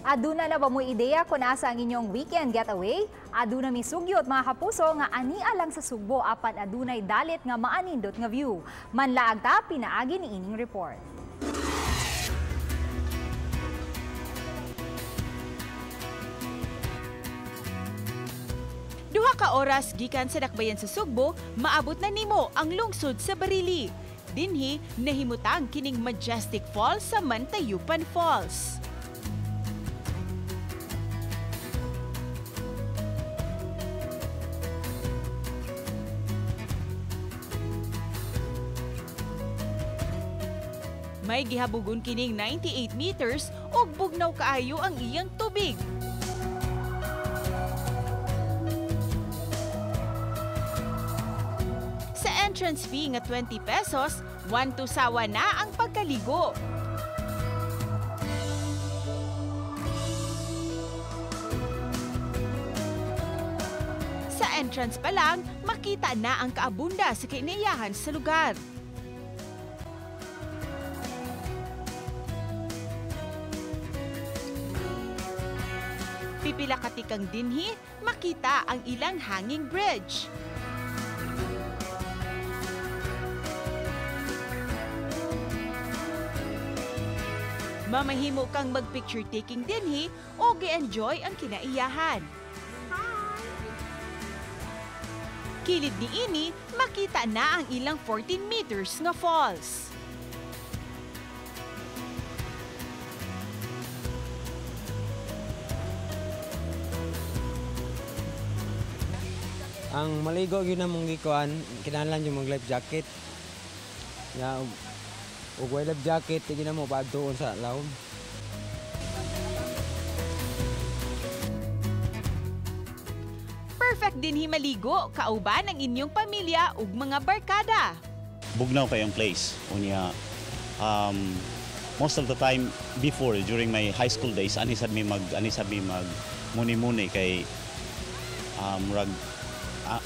Aduna na ba mo ideya kung asa ang inyong weekend getaway? Aduna mi sugyot mga kapuso nga ania lang sa Sugbo apan adunay dalit nga maanindot nga view. Manlaag ta pinaagi ni ining report. Duha ka oras gikan sa dakbayan sa Sugbo, maabot na nimo ang lungsod sa Barili. Dinhi nahimutang kining Majestic Falls sa Mantayupan Falls. May gihabugon kining 98 meters ug bugnaw kaayo ang iyang tubig. Sa entrance fee nga 20 pesos, 1 to sawa na ang pagkaligo. Sa entrance pa lang, makita na ang kaabunda sa kainayahan sa lugar. Pipila katikang dinhi, makita ang ilang hanging bridge. Mamahimo kang mag-picture taking dinhi o gi-enjoy ang kinaiyahan. Kilid ni ini, makita na ang ilang 14 meters nga falls. Ang maligo yun na mong gikuan, kinahanglan yung mag-life jacket. Ya, ug way life jacket, hindi na mo paadtuon sa laom. Perfect din himaligo, kauban ang inyong pamilya ug mga barkada. Bugnaw kayong place. Unya, most of the time before, during my high school days, anisad mi mag muni-muni kay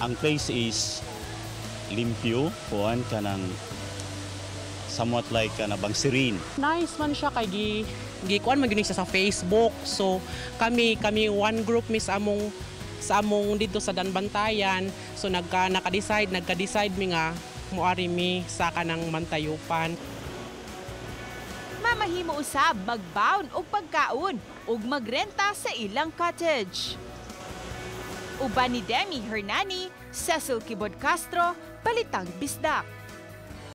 ang place is limpyo, kuan kanang somewhat like bang serene. Nice man siya kay gikuan man gyud sa Facebook. So kami one group mi sa among dito sa Danbantayan. So nagka-decide mi nga moari mi sa kanang Mantayupan. Mamahimo usab magbaon og pagkaon ug magrenta sa ilang cottage. Uban ni Demi Hernani, Cecil Quibod-Castro, Balitang Bisdak.